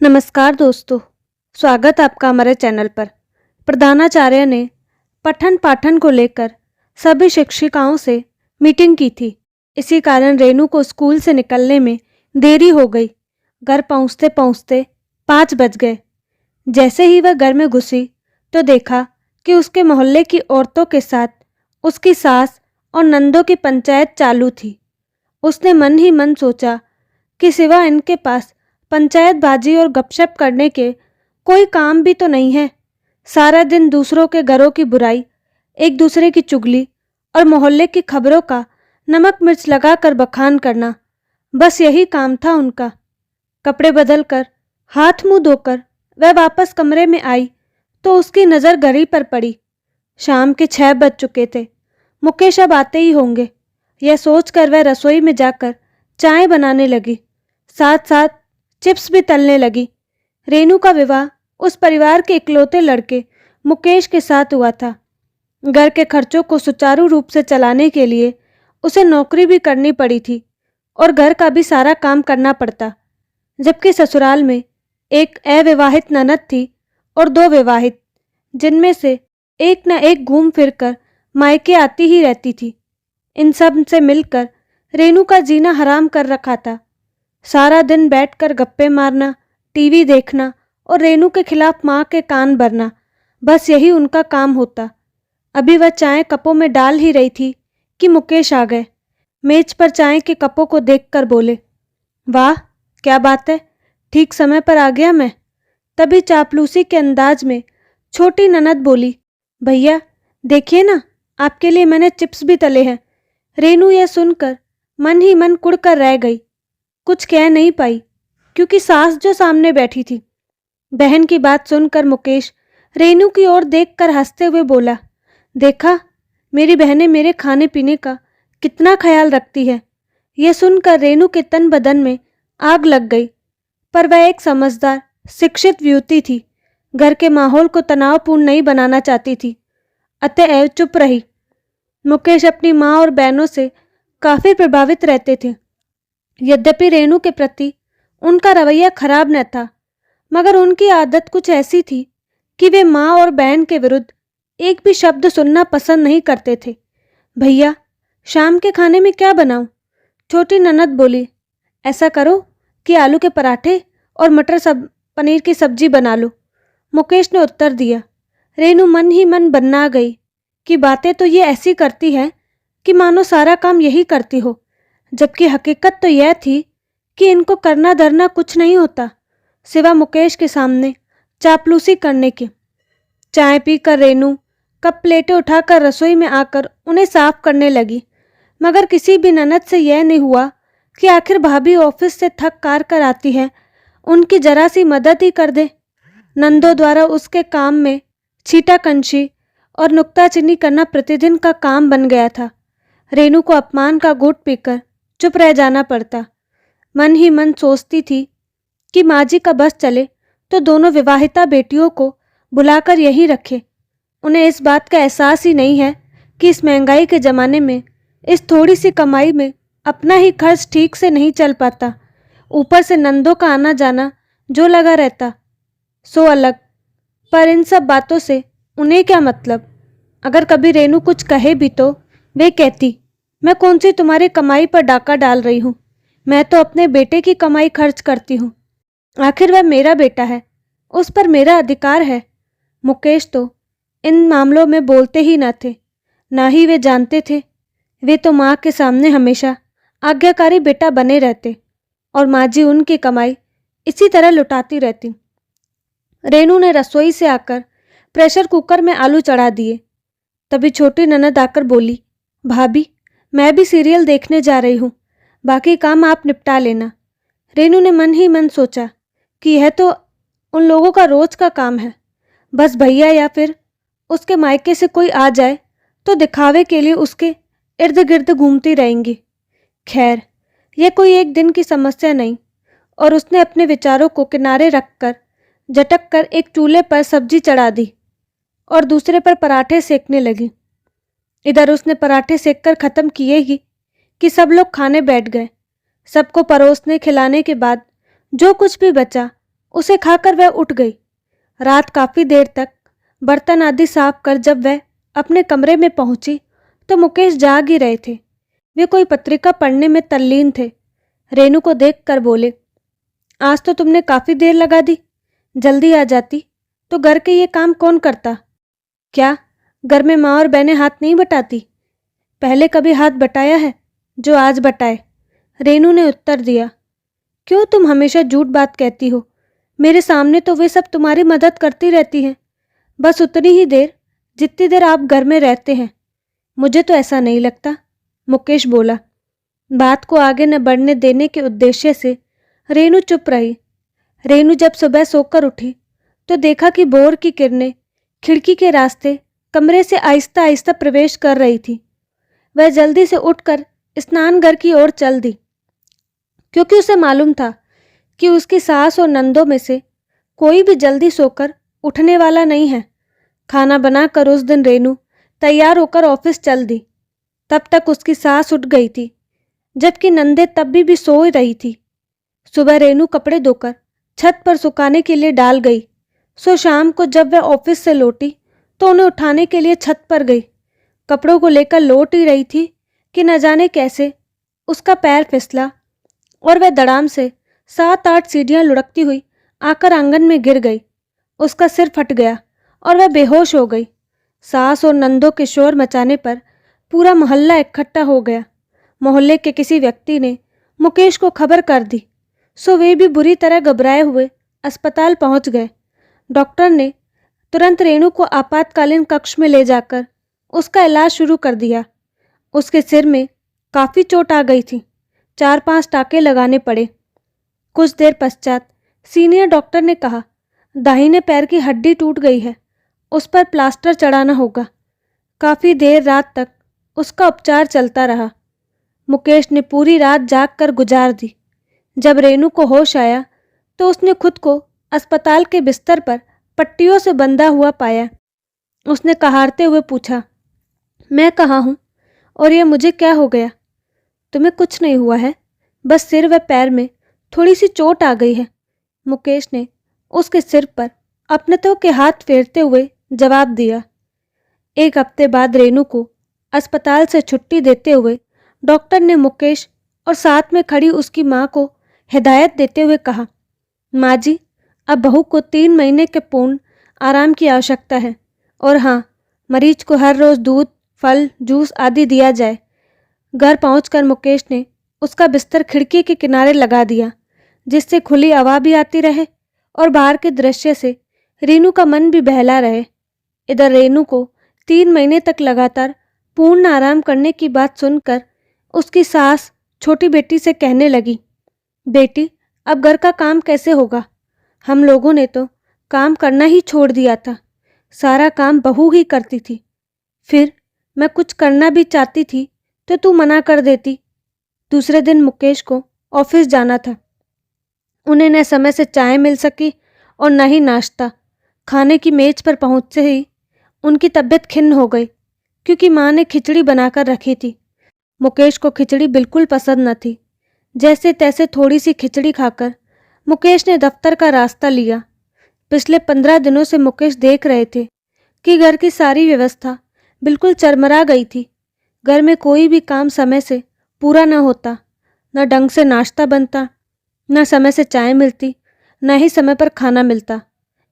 नमस्कार दोस्तों, स्वागत आपका हमारे चैनल पर। प्रधानाचार्य ने पठन पाठन को लेकर सभी शिक्षिकाओं से मीटिंग की थी। इसी कारण रेनू को स्कूल से निकलने में देरी हो गई। घर पहुंचते पहुंचते 5 बज गए। जैसे ही वह घर में घुसी तो देखा कि उसके मोहल्ले की औरतों के साथ उसकी सास और नंदों की पंचायत चालू थी। उसने मन ही मन सोचा कि सिवा इनके पास पंचायतबाजी और गपशप करने के कोई काम भी तो नहीं है। सारा दिन दूसरों के घरों की बुराई, एक दूसरे की चुगली और मोहल्ले की खबरों का नमक मिर्च लगाकर बखान करना, बस यही काम था उनका। कपड़े बदलकर हाथ मुंह धोकर वह वापस कमरे में आई तो उसकी नज़र घड़ी पर पड़ी। शाम के 6 बज चुके थे। मुकेश अब आते ही होंगे, यह सोचकर वह रसोई में जाकर चाय बनाने लगी, साथ साथ चिप्स भी तलने लगी। रेनू का विवाह उस परिवार के इकलौते लड़के मुकेश के साथ हुआ था। घर के खर्चों को सुचारू रूप से चलाने के लिए उसे नौकरी भी करनी पड़ी थी और घर का भी सारा काम करना पड़ता, जबकि ससुराल में एक अविवाहित ननद थी और 2 विवाहित, जिनमें से एक न एक घूम फिर कर मायके आती ही रहती थी। इन सब से मिलकर रेनू का जीना हराम कर रखा था। सारा दिन बैठकर गप्पे मारना, टीवी देखना और रेनू के खिलाफ माँ के कान भरना, बस यही उनका काम होता। अभी वह चाय कपों में डाल ही रही थी कि मुकेश आ गए। मेज पर चाय के कपों को देखकर बोले, वाह क्या बात है, ठीक समय पर आ गया मैं। तभी चापलूसी के अंदाज में छोटी ननद बोली, भैया देखिए ना, आपके लिए मैंने चिप्स भी तले हैं। रेनू यह सुनकर मन ही मन कुढ़कर रह गई। कुछ कह नहीं पाई क्योंकि सास जो सामने बैठी थी। बहन की बात सुनकर मुकेश रेनू की ओर देखकर हंसते हुए बोला, देखा मेरी बहनें मेरे खाने पीने का कितना ख्याल रखती है। यह सुनकर रेनू के तन बदन में आग लग गई, पर वह एक समझदार शिक्षित युवती थी। घर के माहौल को तनावपूर्ण नहीं बनाना चाहती थी, अतएव चुप रही। मुकेश अपनी माँ और बहनों से काफी प्रभावित रहते थे। यद्यपि रेनू के प्रति उनका रवैया खराब न था, मगर उनकी आदत कुछ ऐसी थी कि वे माँ और बहन के विरुद्ध एक भी शब्द सुनना पसंद नहीं करते थे। भैया शाम के खाने में क्या बनाऊं? छोटी ननद बोली, ऐसा करो कि आलू के पराठे और पनीर की सब्जी बना लो। मुकेश ने उत्तर दिया। रेनू मन ही मन बन्ना गई कि बातें तो ये ऐसी करती है कि मानो सारा काम यही करती हो, जबकि हकीकत तो यह थी कि इनको करना धरना कुछ नहीं होता सिवा मुकेश के सामने चापलूसी करने के। चाय पीकर रेनू कप प्लेटें उठाकर रसोई में आकर उन्हें साफ करने लगी, मगर किसी भी ननद से यह नहीं हुआ कि आखिर भाभी ऑफिस से थक कार कर आती है, उनकी जरा सी मदद ही कर दे। नंदों द्वारा उसके काम में छीटाकंशी और नुक्ताचीनी करना प्रतिदिन का काम बन गया था। रेनू को अपमान का घूंट पीकर चुप रह जाना पड़ता। मन ही मन सोचती थी कि माँ जी का बस चले तो दोनों विवाहिता बेटियों को बुलाकर यहीं रखे। उन्हें इस बात का एहसास ही नहीं है कि इस महंगाई के ज़माने में इस थोड़ी सी कमाई में अपना ही खर्च ठीक से नहीं चल पाता, ऊपर से नंदों का आना जाना जो लगा रहता सो अलग। पर इन सब बातों से उन्हें क्या मतलब? अगर कभी रेनू कुछ कहे भी तो वे कहती, मैं कौन सी तुम्हारी कमाई पर डाका डाल रही हूँ, मैं तो अपने बेटे की कमाई खर्च करती हूँ। आखिर वह मेरा बेटा है, उस पर मेरा अधिकार है। मुकेश तो इन मामलों में बोलते ही न थे, ना ही वे जानते थे। वे तो माँ के सामने हमेशा आज्ञाकारी बेटा बने रहते और माँ जी उनकी कमाई इसी तरह लुटाती रहती। रेनू ने रसोई से आकर प्रेशर कुकर में आलू चढ़ा दिए। तभी छोटी ननद आकर बोली, भाभी मैं भी सीरियल देखने जा रही हूँ, बाकी काम आप निपटा लेना। रेनू ने मन ही मन सोचा कि यह तो उन लोगों का रोज का काम है, बस भैया या फिर उसके मायके से कोई आ जाए तो दिखावे के लिए उसके इर्द गिर्द घूमती रहेंगी। खैर यह कोई एक दिन की समस्या नहीं, और उसने अपने विचारों को किनारे रखकर झटक कर एक चूल्हे पर सब्जी चढ़ा दी और दूसरे पर पराठे सेकने लगी। इधर उसने पराठे सेककर ख़त्म किए ही कि सब लोग खाने बैठ गए। सबको परोसने खिलाने के बाद जो कुछ भी बचा उसे खाकर वह उठ गई। रात काफ़ी देर तक बर्तन आदि साफ कर जब वह अपने कमरे में पहुंची तो मुकेश जाग ही रहे थे। वे कोई पत्रिका पढ़ने में तल्लीन थे। रेनू को देखकर बोले, आज तो तुमने काफ़ी देर लगा दी। जल्दी आ जाती तो घर के ये काम कौन करता? क्या घर में माँ और बहनें हाथ नहीं बटाती? पहले कभी हाथ बटाया है जो आज बटाए? रेनू ने उत्तर दिया, क्यों तुम हमेशा झूठ बात कहती हो? मेरे सामने तो वे सब तुम्हारी मदद करती रहती हैं, बस उतनी ही देर जितनी देर आप घर में रहते हैं। मुझे तो ऐसा नहीं लगता, मुकेश बोला। बात को आगे न बढ़ने देने के उद्देश्य से रेनू चुप रही। रेनू जब सुबह सोकर उठी तो देखा कि भोर की किरणें खिड़की के रास्ते कमरे से आहिस्ता आहिस्ता प्रवेश कर रही थी। वह जल्दी से उठकर स्नानघर की ओर चल दी, क्योंकि उसे मालूम था कि उसकी सास और नंदों में से कोई भी जल्दी सोकर उठने वाला नहीं है। खाना बनाकर उस दिन रेनू तैयार होकर ऑफिस चल दी। तब तक उसकी सास उठ गई थी, जबकि नंदे तब भी सो रही थी। सुबह रेनू कपड़े धोकर छत पर सुखाने के लिए डाल गई। सो शाम को जब वह ऑफिस से लौटी तो उन्हें उठाने के लिए छत पर गई। कपड़ों को लेकर लौट ही रही थी कि न जाने कैसे उसका पैर फिसला और वह धड़ाम से 7-8 सीढ़ियां लुढ़कती हुई आकर आंगन में गिर गई। उसका सिर फट गया और वह बेहोश हो गई। सास और नंदों के शोर मचाने पर पूरा मोहल्ला इकट्ठा हो गया। मोहल्ले के किसी व्यक्ति ने मुकेश को खबर कर दी, सो वे भी बुरी तरह घबराए हुए अस्पताल पहुंच गए। डॉक्टर ने तुरंत रेनू को आपातकालीन कक्ष में ले जाकर उसका इलाज शुरू कर दिया। उसके सिर में काफ़ी चोट आ गई थी। 4-5 टाँके लगाने पड़े। कुछ देर पश्चात सीनियर डॉक्टर ने कहा, दाहिने पैर की हड्डी टूट गई है, उस पर प्लास्टर चढ़ाना होगा। काफ़ी देर रात तक उसका उपचार चलता रहा। मुकेश ने पूरी रात जाग कर गुजार दी। जब रेनू को होश आया तो उसने खुद को अस्पताल के बिस्तर पर पट्टियों से बंधा हुआ पाया। उसने कहारते हुए पूछा, मैं कहाँ हूँ और ये मुझे क्या हो गया? तुम्हें कुछ नहीं हुआ है, बस सिर व पैर में थोड़ी सी चोट आ गई है, मुकेश ने उसके सिर पर अपनतों के हाथ फेरते हुए जवाब दिया। 1 हफ्ते बाद रेनू को अस्पताल से छुट्टी देते हुए डॉक्टर ने मुकेश और साथ में खड़ी उसकी माँ को हिदायत देते हुए कहा, माँ जी, अब बहू को 3 महीने के पूर्ण आराम की आवश्यकता है और हाँ, मरीज को हर रोज़ दूध, फल, जूस आदि दिया जाए। घर पहुंचकर मुकेश ने उसका बिस्तर खिड़की के किनारे लगा दिया, जिससे खुली हवा भी आती रहे और बाहर के दृश्य से रेनू का मन भी बहला रहे। इधर रेनू को 3 महीने तक लगातार पूर्ण आराम करने की बात सुनकर उसकी सास छोटी बेटी से कहने लगी, बेटी, अब घर का काम कैसे होगा? हम लोगों ने तो काम करना ही छोड़ दिया था। सारा काम बहू ही करती थी। फिर मैं कुछ करना भी चाहती थी तो तू मना कर देती। दूसरे दिन मुकेश को ऑफिस जाना था। उन्हें न समय से चाय मिल सकी और न ही नाश्ता। खाने की मेज पर पहुंचते ही उनकी तबीयत खिन्न हो गई, क्योंकि माँ ने खिचड़ी बनाकर रखी थी। मुकेश को खिचड़ी बिल्कुल पसंद न थी। जैसे तैसे थोड़ी सी खिचड़ी खाकर मुकेश ने दफ्तर का रास्ता लिया। पिछले 15 दिनों से मुकेश देख रहे थे कि घर की सारी व्यवस्था बिल्कुल चरमरा गई थी। घर में कोई भी काम समय से पूरा न होता, न ढंग से नाश्ता बनता, न समय से चाय मिलती, न ही समय पर खाना मिलता।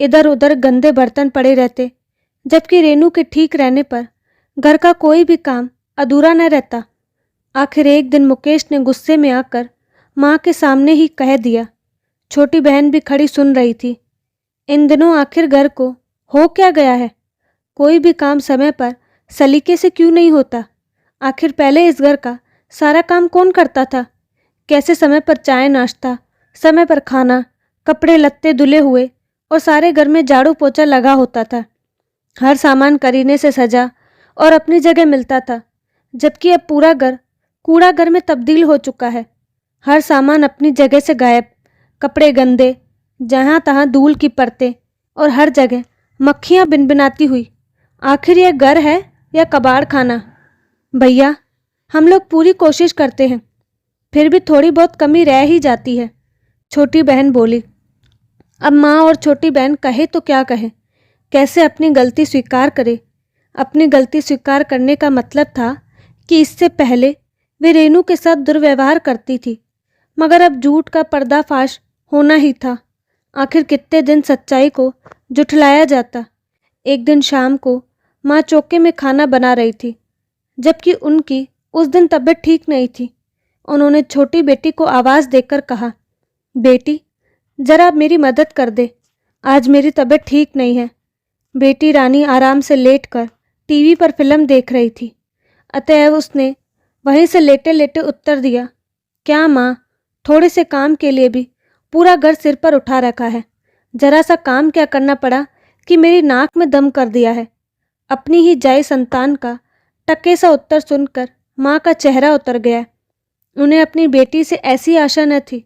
इधर उधर गंदे बर्तन पड़े रहते, जबकि रेनू के ठीक रहने पर घर का कोई भी काम अधूरा न रहता। आखिर एक दिन मुकेश ने गुस्से में आकर माँ के सामने ही कह दिया। छोटी बहन भी खड़ी सुन रही थी। इन दिनों आखिर घर को हो क्या गया है? कोई भी काम समय पर सलीके से क्यों नहीं होता? आखिर पहले इस घर का सारा काम कौन करता था? कैसे समय पर चाय नाश्ता, समय पर खाना, कपड़े लत्ते धुले हुए और सारे घर में झाड़ू पोछा लगा होता था। हर सामान करीने से सजा और अपनी जगह मिलता था, जबकि अब पूरा घर कूड़ा घर में तब्दील हो चुका है। हर सामान अपनी जगह से गायब, कपड़े गंदे, जहाँ तहाँ धूल की परतें और हर जगह मक्खियाँ बिनबिनाती हुई। आखिर यह घर है या कबाड़ खाना? भैया, हम लोग पूरी कोशिश करते हैं, फिर भी थोड़ी बहुत कमी रह ही जाती है, छोटी बहन बोली। अब माँ और छोटी बहन कहे तो क्या कहे, कैसे अपनी गलती स्वीकार करे। अपनी गलती स्वीकार करने का मतलब था कि इससे पहले वे रेनू के साथ दुर्व्यवहार करती थी, मगर अब झूठ का पर्दाफाश होना ही था। आखिर कितने दिन सच्चाई को जुठलाया जाता। एक दिन शाम को माँ चौके में खाना बना रही थी, जबकि उनकी उस दिन तबीयत ठीक नहीं थी। उन्होंने छोटी बेटी को आवाज़ देकर कहा, बेटी जरा मेरी मदद कर दे, आज मेरी तबीयत ठीक नहीं है। बेटी रानी आराम से लेटकर टीवी पर फिल्म देख रही थी, अतएव उसने वहीं से लेटे लेटे उत्तर दिया, क्या माँ, थोड़े से काम के लिए भी पूरा घर सिर पर उठा रखा है। जरा सा काम क्या करना पड़ा कि मेरी नाक में दम कर दिया है। अपनी ही जाई संतान का टक्के सा उत्तर सुनकर माँ का चेहरा उतर गया। उन्हें अपनी बेटी से ऐसी आशा न थी।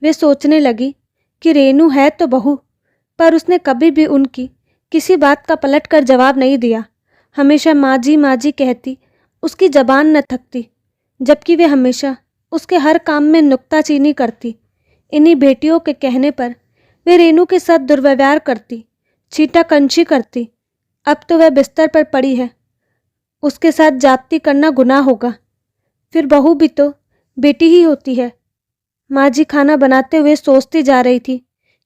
वे सोचने लगी कि रेनू है तो बहू, पर उसने कभी भी उनकी किसी बात का पलट कर जवाब नहीं दिया। हमेशा माँ जी कहती, उसकी जबान न थकती, जबकि वे हमेशा उसके हर काम में नुक्ताचीनी करती। इन्हीं बेटियों के कहने पर वे रेनू के साथ दुर्व्यवहार करती, छीटाकंशी करती। अब तो वह बिस्तर पर पड़ी है, उसके साथ जाति करना गुनाह होगा। फिर बहू भी तो बेटी ही होती है। माँ जी खाना बनाते हुए सोचती जा रही थी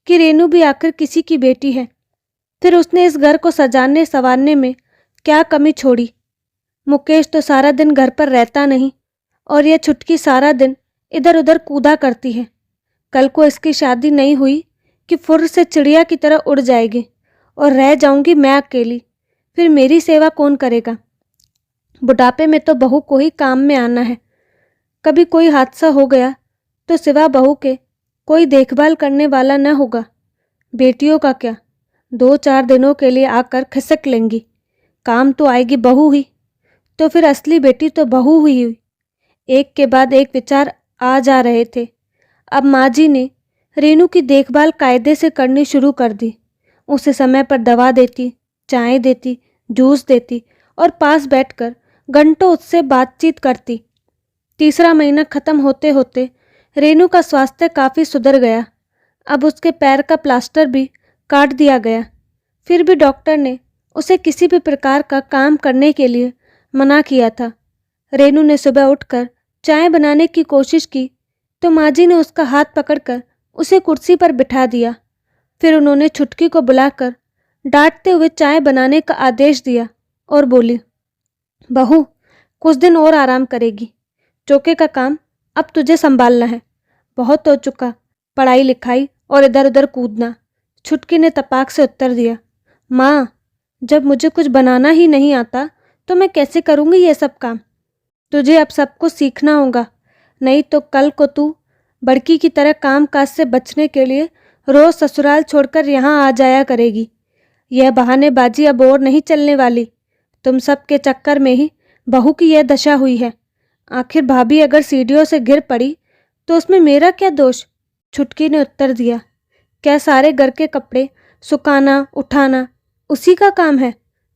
कि रेनू भी आखिर किसी की बेटी है। फिर उसने इस घर को सजाने संवारने में क्या कमी छोड़ी। मुकेश तो सारा दिन घर पर रहता नहीं, और यह छुटकी सारा दिन इधर उधर कूदा करती है। कल को इसकी शादी नहीं हुई कि फुर्र से चिड़िया की तरह उड़ जाएगी और रह जाऊंगी मैं अकेली। फिर मेरी सेवा कौन करेगा। बुढ़ापे में तो बहू को ही काम में आना है। कभी कोई हादसा हो गया तो सिवा बहू के कोई देखभाल करने वाला न होगा। बेटियों का क्या, 2-4 दिनों के लिए आकर खिसक लेंगी, काम तो आएगी बहू ही। तो फिर असली बेटी तो बहू ही हुई। एक के बाद एक विचार आ जा रहे थे। अब माँ जी ने रेनू की देखभाल कायदे से करनी शुरू कर दी। उसे समय पर दवा देती, चाय देती, जूस देती और पास बैठकर घंटों उससे बातचीत करती। तीसरा महीना खत्म होते होते रेनू का स्वास्थ्य काफ़ी सुधर गया। अब उसके पैर का प्लास्टर भी काट दिया गया। फिर भी डॉक्टर ने उसे किसी भी प्रकार का काम करने के लिए मना किया था। रेनू ने सुबह उठकर चाय बनाने की कोशिश की तो माँ जी ने उसका हाथ पकड़कर उसे कुर्सी पर बिठा दिया। फिर उन्होंने छुटकी को बुलाकर डांटते हुए चाय बनाने का आदेश दिया और बोली, बहू कुछ दिन और आराम करेगी, चौके का काम अब तुझे संभालना है। बहुत हो चुका पढ़ाई लिखाई और इधर उधर कूदना। छुटकी ने तपाक से उत्तर दिया, माँ जब मुझे कुछ बनाना ही नहीं आता तो मैं कैसे करूँगी ये सब काम। तुझे अब सब कुछ सीखना होगा, नहीं तो कल को तू बड़की की तरह काम काज से बचने के लिए रोज़ ससुराल छोड़कर यहाँ आ जाया करेगी। यह बहानेबाजी अब और नहीं चलने वाली। तुम सब के चक्कर में ही बहू की यह दशा हुई है। आखिर भाभी अगर सीढ़ियों से गिर पड़ी तो उसमें मेरा क्या दोष। छुटकी ने उत्तर दिया, क्या सारे घर के कपड़े सुखाना उठाना उसी का काम है।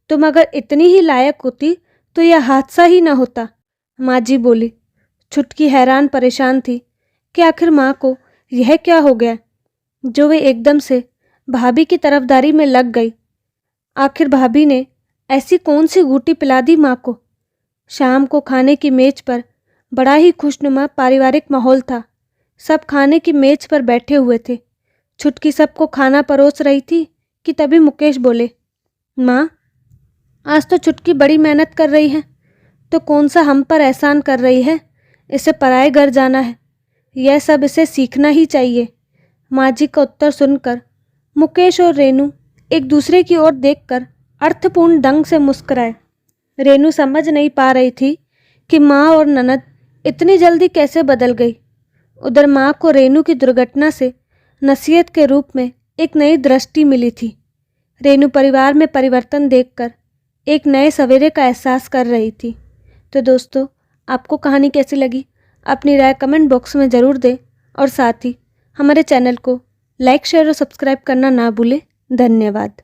तुम अगर इतनी ही लायक होती तो यह हादसा ही न होता। माँ जी बोली। छुटकी हैरान परेशान थी कि आखिर माँ को यह क्या हो गया जो वे एकदम से भाभी की तरफदारी में लग गई। आखिर भाभी ने ऐसी कौन सी घूटी पिला दी माँ को। शाम को खाने की मेज पर बड़ा ही खुशनुमा पारिवारिक माहौल था। सब खाने की मेज पर बैठे हुए थे। छुटकी सबको खाना परोस रही थी कि तभी मुकेश बोले, माँ आज तो छुटकी बड़ी मेहनत कर रही है, तो कौन सा हम पर एहसान कर रही है। इसे पराए घर जाना है, यह सब इसे सीखना ही चाहिए। माँ जी का उत्तर सुनकर मुकेश और रेनू एक दूसरे की ओर देखकर अर्थपूर्ण ढंग से मुस्कुराए। रेनू समझ नहीं पा रही थी कि माँ और ननद इतनी जल्दी कैसे बदल गई। उधर माँ को रेनू की दुर्घटना से नसीहत के रूप में एक नई दृष्टि मिली थी। रेनू परिवार में परिवर्तन देखकर एक नए सवेरे का एहसास कर रही थी। तो दोस्तों, आपको कहानी कैसी लगी अपनी राय कमेंट बॉक्स में ज़रूर दें और साथ ही हमारे चैनल को लाइक शेयर और सब्सक्राइब करना ना भूलें। धन्यवाद।